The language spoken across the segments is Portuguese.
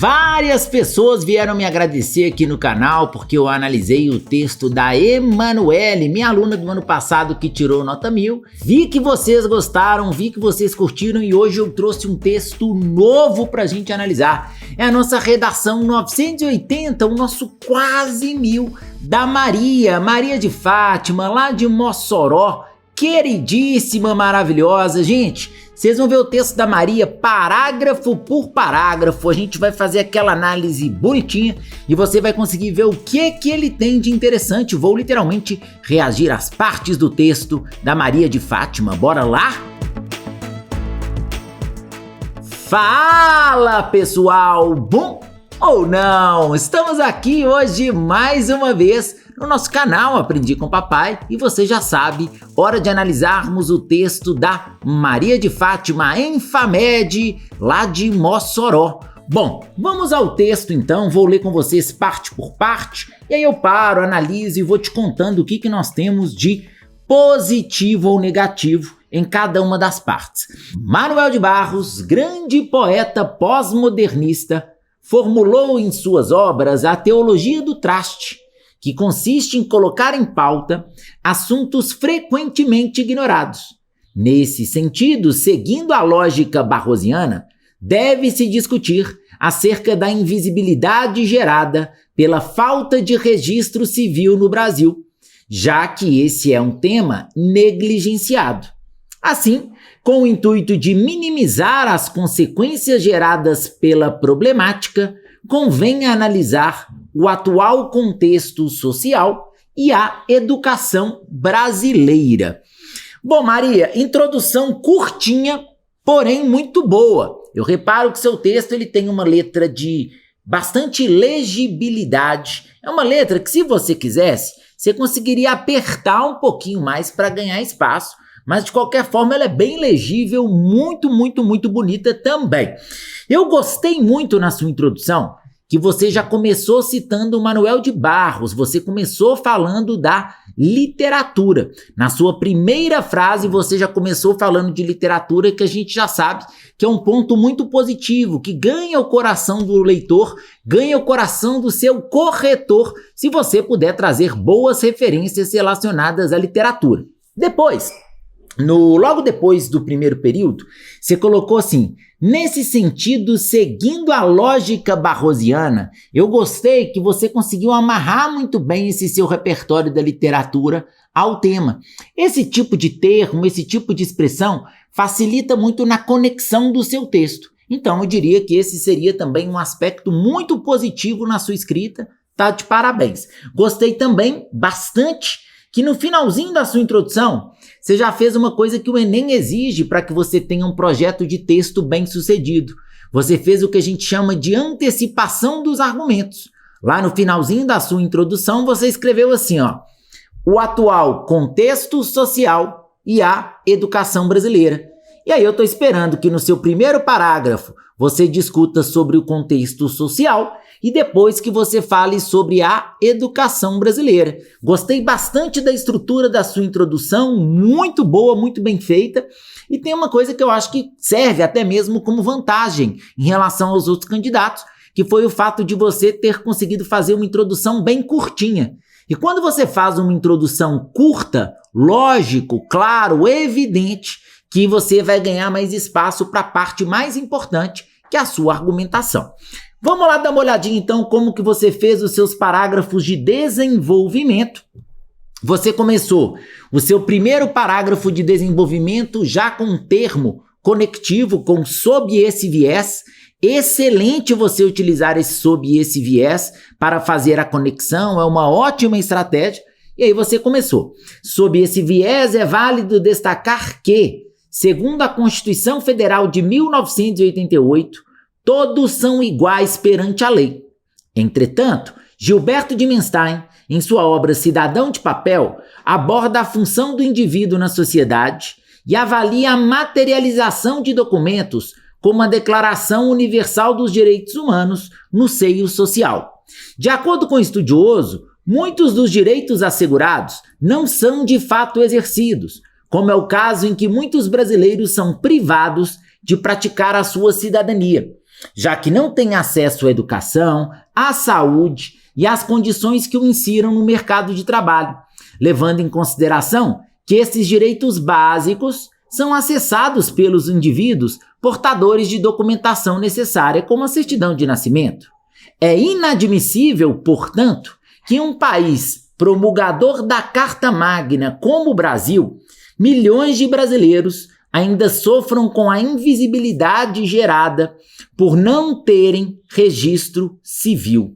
Várias pessoas vieram me agradecer aqui no canal porque eu analisei o texto da Emanuele, minha aluna do ano passado que tirou nota 1000. Vi que vocês gostaram, vi que vocês curtiram e hoje eu trouxe um texto novo pra gente analisar. É a nossa redação 980, o nosso quase 1000 da Maria de Fátima, lá de Mossoró. Queridíssima, maravilhosa, gente, vocês vão ver o texto da Maria parágrafo por parágrafo, a gente vai fazer aquela análise bonitinha e você vai conseguir ver o que ele tem de interessante. Vou literalmente reagir às partes do texto da Maria de Fátima, bora lá? Fala pessoal, bom ou não? Estamos aqui hoje mais uma vez no nosso canal Aprendi com Papai e você já sabe, hora de analisarmos o texto da Maria de Fátima em FAMED, lá de Mossoró. Bom, vamos ao texto então, vou ler com vocês parte por parte e aí eu paro, analiso e vou te contando o que nós temos de positivo ou negativo em cada uma das partes. Manuel de Barros, grande poeta pós-modernista, formulou em suas obras a teologia do traste, que consiste em colocar em pauta assuntos frequentemente ignorados. Nesse sentido, seguindo a lógica barrosiana, deve-se discutir acerca da invisibilidade gerada pela falta de registro civil no Brasil, já que esse é um tema negligenciado. Assim, com o intuito de minimizar as consequências geradas pela problemática, convém analisar o atual contexto social e a educação brasileira. Bom, Maria, introdução curtinha, porém muito boa. Eu reparo que seu texto ele tem uma letra de bastante legibilidade. É uma letra que, se você quisesse, você conseguiria apertar um pouquinho mais para ganhar espaço, mas de qualquer forma ela é bem legível, muito bonita também. Eu gostei muito na sua introdução que você já começou citando o Manuel de Barros, você começou falando da literatura. Na sua primeira frase você já começou falando de literatura, que a gente já sabe que é um ponto muito positivo, que ganha o coração do leitor, ganha o coração do seu corretor, se você puder trazer boas referências relacionadas à literatura. Depois, logo depois do primeiro período, você colocou assim: nesse sentido, seguindo a lógica barrosiana, eu gostei que você conseguiu amarrar muito bem esse seu repertório da literatura ao tema. Esse tipo de termo, esse tipo de expressão facilita muito na conexão do seu texto. Então eu diria que esse seria também um aspecto muito positivo na sua escrita, tá de parabéns. Gostei também bastante que no finalzinho da sua introdução, você já fez uma coisa que o Enem exige para que você tenha um projeto de texto bem sucedido. Você fez o que a gente chama de antecipação dos argumentos. Lá no finalzinho da sua introdução, você escreveu assim, ó: o atual contexto social e a educação brasileira. E aí eu estou esperando que no seu primeiro parágrafo você discuta sobre o contexto social e depois que você fale sobre a educação brasileira. Gostei bastante da estrutura da sua introdução, muito boa, muito bem feita. E tem uma coisa que eu acho que serve até mesmo como vantagem em relação aos outros candidatos, que foi o fato de você ter conseguido fazer uma introdução bem curtinha. E quando você faz uma introdução curta, lógico, claro, evidente, que você vai ganhar mais espaço para a parte mais importante, que é a sua argumentação. Vamos lá dar uma olhadinha então como que você fez os seus parágrafos de desenvolvimento. Você começou o seu primeiro parágrafo de desenvolvimento já com um termo conectivo, com sob esse viés. Excelente você utilizar esse sob esse viés para fazer a conexão, é uma ótima estratégia. E aí você começou. Sob esse viés é válido destacar que, segundo a Constituição Federal de 1988, todos são iguais perante a lei. Entretanto, Gilberto Dimenstein, em sua obra Cidadão de Papel, aborda a função do indivíduo na sociedade e avalia a materialização de documentos como a Declaração Universal dos Direitos Humanos no seio social. De acordo com o estudioso, muitos dos direitos assegurados não são de fato exercidos, como é o caso em que muitos brasileiros são privados de praticar a sua cidadania. já que não têm acesso à educação, à saúde e às condições que o insiram no mercado de trabalho, levando em consideração que esses direitos básicos são acessados pelos indivíduos portadores de documentação necessária, como a certidão de nascimento. É inadmissível, portanto, que um país promulgador da Carta Magna como o Brasil, milhões de brasileiros ainda sofram com a invisibilidade gerada por não terem registro civil.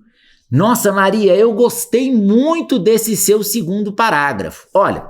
Nossa, Maria, eu gostei muito desse seu segundo parágrafo. Olha,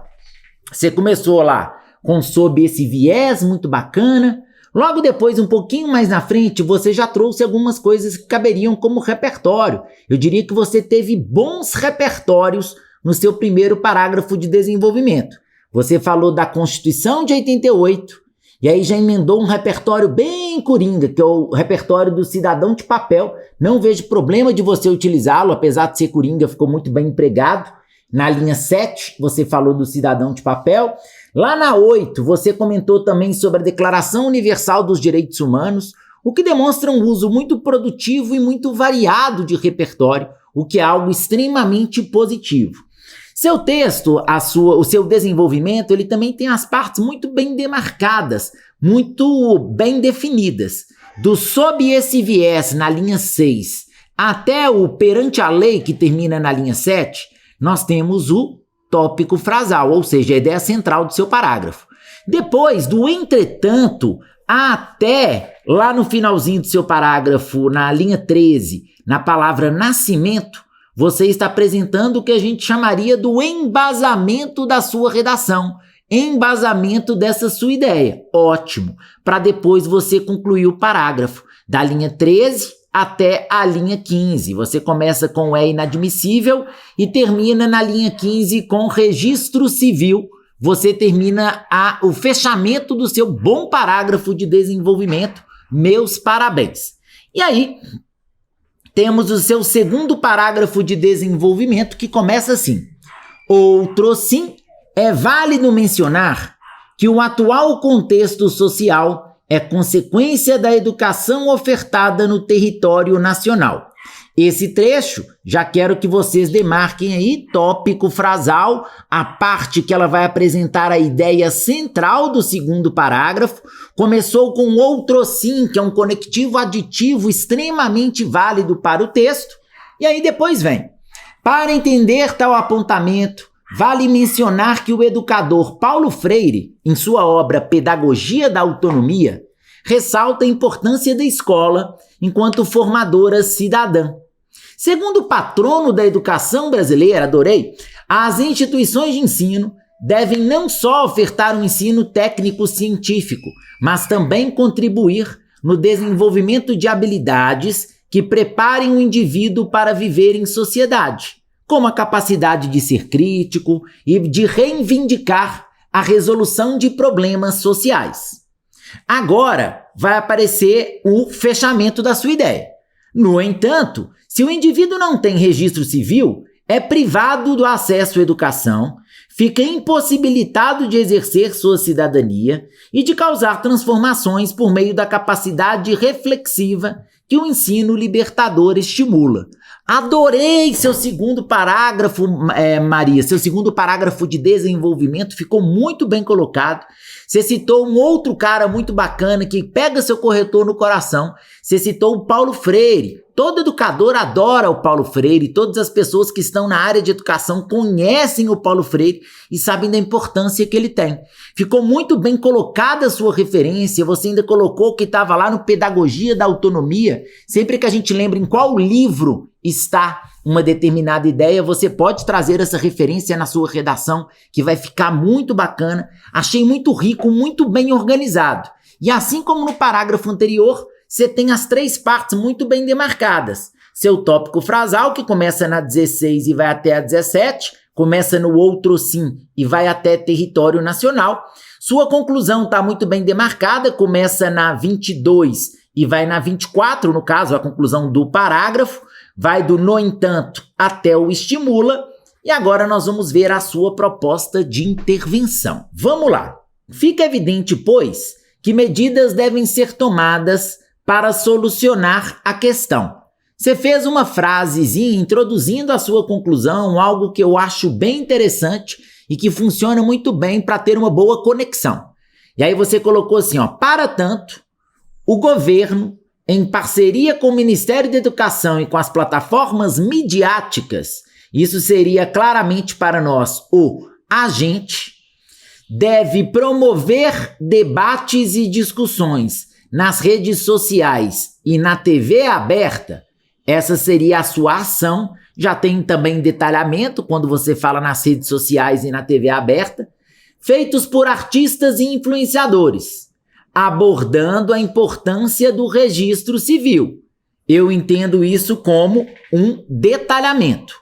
você começou lá sob esse viés muito bacana. Logo depois, um pouquinho mais na frente, você já trouxe algumas coisas que caberiam como repertório. Eu diria que você teve bons repertórios no seu primeiro parágrafo de desenvolvimento. Você falou da Constituição de 88, e aí já emendou um repertório bem coringa, que é o repertório do cidadão de papel. Não vejo problema de você utilizá-lo, apesar de ser coringa, ficou muito bem empregado. Na linha 7, você falou do cidadão de papel. Lá na 8, você comentou também sobre a Declaração Universal dos Direitos Humanos, o que demonstra um uso muito produtivo e muito variado de repertório, o que é algo extremamente positivo. Seu texto, o seu desenvolvimento, ele também tem as partes muito bem demarcadas, muito bem definidas. Do sob esse viés na linha 6 até o perante a lei, que termina na linha 7, nós temos o tópico frasal, ou seja, a ideia central do seu parágrafo. Depois, do entretanto, até lá no finalzinho do seu parágrafo, na linha 13, na palavra nascimento, você está apresentando o que a gente chamaria do embasamento da sua redação, embasamento dessa sua ideia. Ótimo! Para depois você concluir o parágrafo, da linha 13 até a linha 15. Você começa com é inadmissível e termina na linha 15 com registro civil. Você termina o fechamento do seu bom parágrafo de desenvolvimento. Meus parabéns! E aí, temos o seu segundo parágrafo de desenvolvimento, que começa assim: outrosim, é válido mencionar que o atual contexto social é consequência da educação ofertada no território nacional. Esse trecho, já quero que vocês demarquem aí, tópico frasal, a parte que ela vai apresentar a ideia central do segundo parágrafo. Começou com outrosim, que é um conectivo aditivo extremamente válido para o texto. E aí depois vem: para entender tal apontamento, vale mencionar que o educador Paulo Freire, em sua obra Pedagogia da Autonomia, ressalta a importância da escola enquanto formadora cidadã. Segundo o patrono da educação brasileira, adorei, as instituições de ensino devem não só ofertar um ensino técnico-científico, mas também contribuir no desenvolvimento de habilidades que preparem o indivíduo para viver em sociedade, como a capacidade de ser crítico e de reivindicar a resolução de problemas sociais. Agora vai aparecer o fechamento da sua ideia. No entanto, se o indivíduo não tem registro civil, é privado do acesso à educação, fica impossibilitado de exercer sua cidadania e de causar transformações por meio da capacidade reflexiva que o ensino libertador estimula. Adorei seu segundo parágrafo, Maria. Seu segundo parágrafo de desenvolvimento ficou muito bem colocado. Você citou um outro cara muito bacana que pega seu corretor no coração. Você citou o Paulo Freire. Todo educador adora o Paulo Freire. Todas as pessoas que estão na área de educação conhecem o Paulo Freire e sabem da importância que ele tem. Ficou muito bem colocada a sua referência. Você ainda colocou que estava lá no Pedagogia da Autonomia. Sempre que a gente lembra em qual livro está uma determinada ideia, você pode trazer essa referência na sua redação, que vai ficar muito bacana. Achei muito rico, muito bem organizado. E assim como no parágrafo anterior, você tem as três partes muito bem demarcadas. Seu tópico frasal, que começa na 16 e vai até a 17, começa no outrosim e vai até território nacional. Sua conclusão está muito bem demarcada, começa na 22 e vai na 24, no caso, a conclusão do parágrafo. Vai do no entanto até o estimula. E agora nós vamos ver a sua proposta de intervenção. Vamos lá. Fica evidente, pois, que medidas devem ser tomadas para solucionar a questão. Você fez uma frasezinha introduzindo a sua conclusão, algo que eu acho bem interessante e que funciona muito bem para ter uma boa conexão. E aí você colocou assim, ó, para tanto, o governo, em parceria com o Ministério da Educação e com as plataformas midiáticas, isso seria claramente para nós o agente, deve promover debates e discussões nas redes sociais e na TV aberta. Essa seria a sua ação. Já tem também detalhamento quando você fala nas redes sociais e na TV aberta, feitos por artistas e influenciadores, abordando a importância do registro civil. Eu entendo isso como um detalhamento,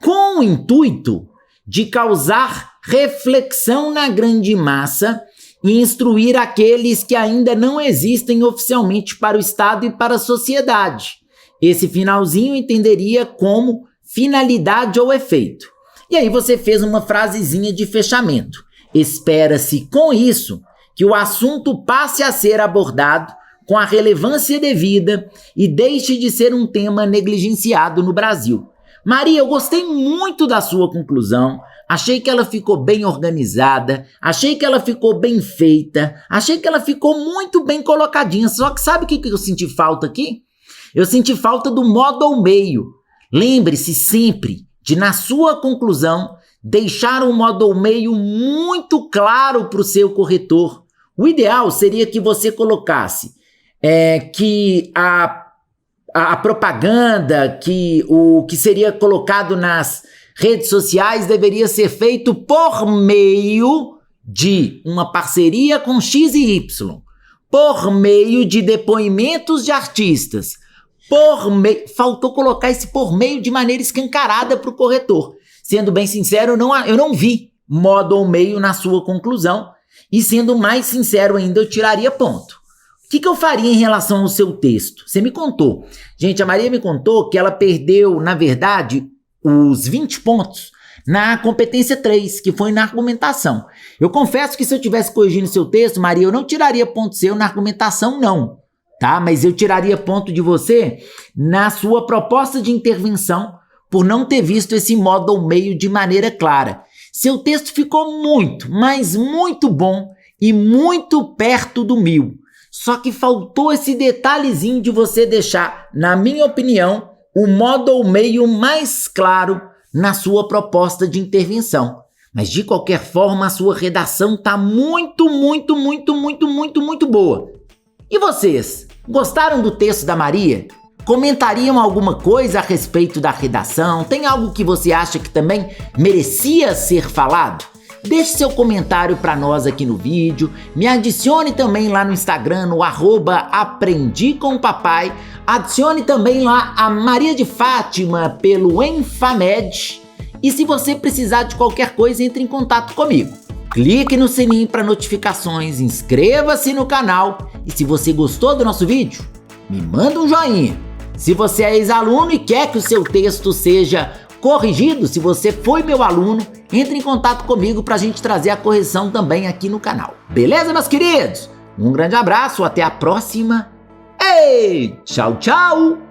com o intuito de causar reflexão na grande massa e instruir aqueles que ainda não existem oficialmente para o Estado e para a sociedade. Esse finalzinho eu entenderia como finalidade ou efeito. E aí você fez uma frasezinha de fechamento. Espera-se com isso que o assunto passe a ser abordado com a relevância devida e deixe de ser um tema negligenciado no Brasil. Maria, eu gostei muito da sua conclusão. Achei que ela ficou bem organizada, achei que ela ficou bem feita, achei que ela ficou muito bem colocadinha. Só que sabe o que eu senti falta aqui? Eu senti falta do modo ao meio. Lembre-se sempre de, na sua conclusão, deixar o modo ao meio muito claro para o seu corretor. O ideal seria que você colocasse que a propaganda, que o que seria colocado nas redes sociais deveria ser feito por meio de uma parceria com X e Y, por meio de depoimentos de artistas, faltou colocar esse por meio de maneira escancarada para o corretor. Sendo bem sincero, eu não vi modo ao meio na sua conclusão, e sendo mais sincero ainda, eu tiraria ponto. O que eu faria em relação ao seu texto? Você me contou. Gente, a Maria me contou que ela perdeu, na verdade, os 20 pontos na competência 3, que foi na argumentação. Eu confesso que se eu estivesse corrigindo seu texto, Maria, eu não tiraria ponto seu na argumentação, não. Tá? Mas eu tiraria ponto de você na sua proposta de intervenção por não ter visto esse modo ao meio de maneira clara. Seu texto ficou muito, mas muito bom e muito perto do 1000. Só que faltou esse detalhezinho de você deixar, na minha opinião, o modo ao meio mais claro na sua proposta de intervenção. Mas de qualquer forma, a sua redação está muito boa. E vocês, gostaram do texto da Maria? Comentariam alguma coisa a respeito da redação? Tem algo que você acha que também merecia ser falado? Deixe seu comentário para nós aqui no vídeo, me adicione também lá no Instagram, no @aprendicompapai, adicione também lá a Maria de Fátima pelo Enfamed, e se você precisar de qualquer coisa, entre em contato comigo. Clique no sininho para notificações, inscreva-se no canal e se você gostou do nosso vídeo, me manda um joinha. Se você é ex-aluno e quer que o seu texto seja corrigido, se você foi meu aluno, entre em contato comigo para a gente trazer a correção também aqui no canal. Beleza, meus queridos? Um grande abraço, até a próxima. Ei, tchau, tchau!